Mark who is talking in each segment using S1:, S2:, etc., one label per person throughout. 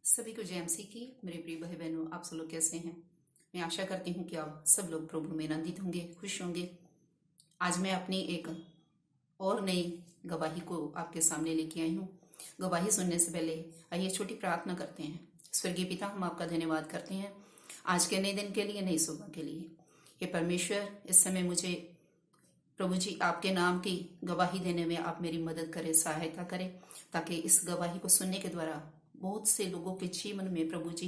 S1: सभी को जय मसीह की। मेरे प्रिय भाई बहनों, आप सब लोग कैसे हैं? मैं आशा करती हूँ कि आप सब लोग प्रभु में आनंदित होंगे, खुश होंगे। आज मैं अपनी एक और नई गवाही को आपके सामने लेके आई हूँ। गवाही सुनने से पहले आइए छोटी प्रार्थना करते हैं। स्वर्गीय पिता, हम आपका धन्यवाद करते हैं आज के नए दिन के लिए, नई सुबह के लिए। हे परमेश्वर, इस समय मुझे प्रभु जी आपके नाम की गवाही देने में आप मेरी मदद करें, सहायता करें, ताकि इस गवाही को सुनने के द्वारा बहुत से लोगों के जीवन में प्रभु जी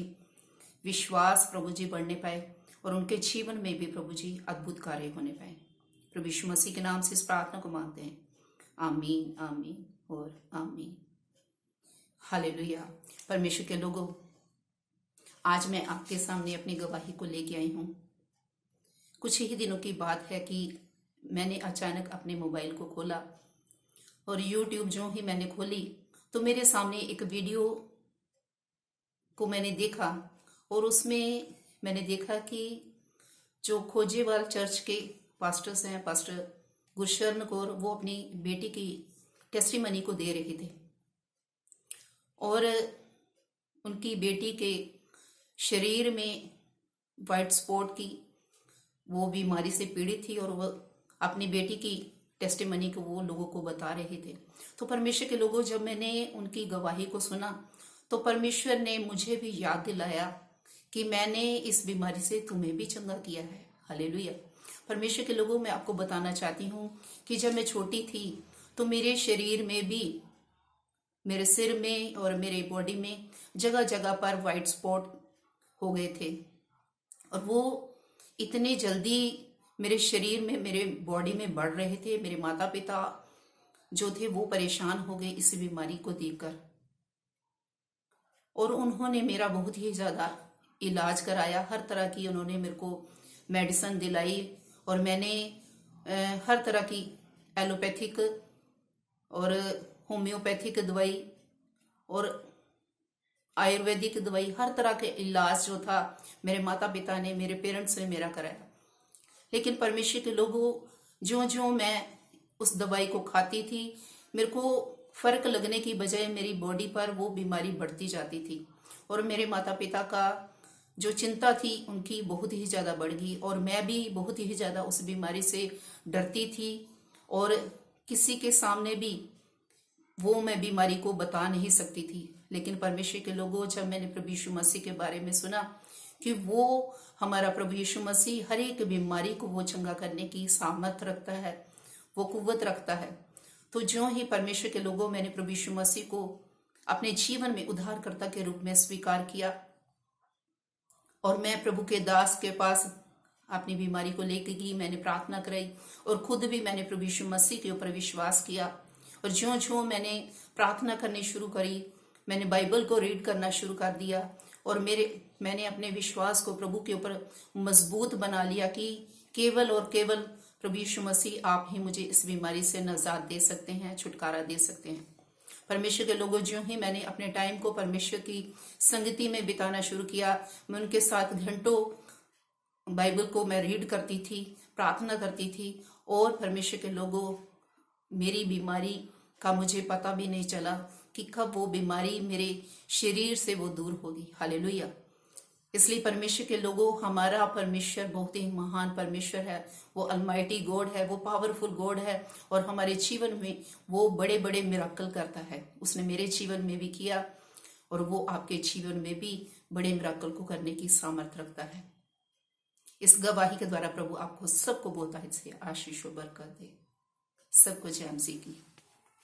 S1: विश्वास प्रभु जी बढ़ने पाए और उनके जीवन में भी प्रभु जी अद्भुत कार्य होने पाए। प्रभु यीशु मसीह के नाम से इस प्रार्थना को मांगते हैं। आमीन, आमीन और आमीन। हालेलुया। परमेश्वर के लोगों, आज मैं आपके सामने अपनी गवाही को लेके आई हूँ। कुछ ही दिनों की बात है कि मैंने अचानक अपने मोबाइल को खोला और यूट्यूब जो ही मैंने खोली तो मेरे सामने एक वीडियो को मैंने देखा और उसमें मैंने देखा कि जो खोजेवाल चर्च के पास्टर्स हैं, पास्टर गुरशरण कौर, वो अपनी बेटी की टेस्टिमनी को दे रहे थे और उनकी बेटी के शरीर में वाइट स्पॉट की वो बीमारी से पीड़ित थी और वो अपनी बेटी की टेस्टिमनी को वो लोगों को बता रहे थे। तो परमेश्वर के लोगों, जब मैंने उनकी गवाही को सुना तो परमेश्वर ने मुझे भी याद दिलाया कि मैंने इस बीमारी से तुम्हें भी चंगा किया है। हालेलुया। परमेश्वर के लोगों, मैं आपको बताना चाहती हूँ कि जब मैं छोटी थी तो मेरे शरीर में भी, मेरे सिर में और मेरे बॉडी में जगह जगह पर वाइट स्पॉट हो गए थे और वो इतने जल्दी मेरे शरीर में, मेरे बॉडी में बढ़ रहे थे। मेरे माता पिता जो थे वो परेशान हो गए इस बीमारी को देखकर और उन्होंने मेरा बहुत ही ज़्यादा इलाज कराया। हर तरह की उन्होंने मेरे को मेडिसिन दिलाई और मैंने हर तरह की एलोपैथिक और होम्योपैथिक दवाई और आयुर्वेदिक दवाई, हर तरह के इलाज जो था मेरे माता पिता ने, मेरे पेरेंट्स ने मेरा कराया। लेकिन परमेश्वर के लोगों, जो जो मैं उस दवाई को खाती थी, मेरे को फर्क लगने की बजाय मेरी बॉडी पर वो बीमारी बढ़ती जाती थी और मेरे माता पिता का जो चिंता थी उनकी बहुत ही ज़्यादा बढ़ गई और मैं भी बहुत ही ज़्यादा उस बीमारी से डरती थी और किसी के सामने भी वो मैं बीमारी को बता नहीं सकती थी। लेकिन परमेश्वर के लोगों, जब मैंने प्रभु यीशु मसीह के बारे में सुना कि वो हमारा प्रभु यीशु मसीह हर एक बीमारी को वो चंगा करने की सामर्थ्य रखता है, वो कुव्वत रखता है, तो जो ही परमेश्वर के लोगों, मैंने प्रभु यीशु मसीह को अपने जीवन में उद्धारकर्ता के रूप में स्वीकार किया और मैं प्रभु के दास के पास अपनी बीमारी को लेकर गई। मैंने प्रार्थना कराई और खुद भी मैंने प्रभु यीशु मसीह के ऊपर विश्वास किया और जो जो मैंने प्रार्थना करनी शुरू करी, मैंने बाइबल को रीड करना शुरू कर दिया और मैंने अपने विश्वास को प्रभु के ऊपर मजबूत बना लिया कि केवल और केवल प्रभु यीशु मसीह आप ही मुझे इस बीमारी से निजात दे सकते हैं, छुटकारा दे सकते हैं। परमेश्वर के लोगों, जो ही मैंने अपने टाइम को परमेश्वर की संगति में बिताना शुरू किया, मैं उनके साथ घंटों बाइबल को मैं रीड करती थी, प्रार्थना करती थी और परमेश्वर के लोगों, मेरी बीमारी का मुझे पता भी नहीं चला कि कब वो बीमारी मेरे शरीर से वो दूर होगी। हालेलुया। इसलिए परमेश्वर के लोगों, हमारा परमेश्वर बहुत ही महान परमेश्वर है। वो अलमाइटी गॉड है, वो पावरफुल गॉड है और हमारे जीवन में वो बड़े बड़े मिराकल करता है। उसने मेरे जीवन में भी किया और वो आपके जीवन में भी बड़े मिराकल को करने की सामर्थ्य रखता है। इस गवाही के द्वारा प्रभु आपको सबको बहुत से आशीष और बरकत दे। सबको जय मसीह की।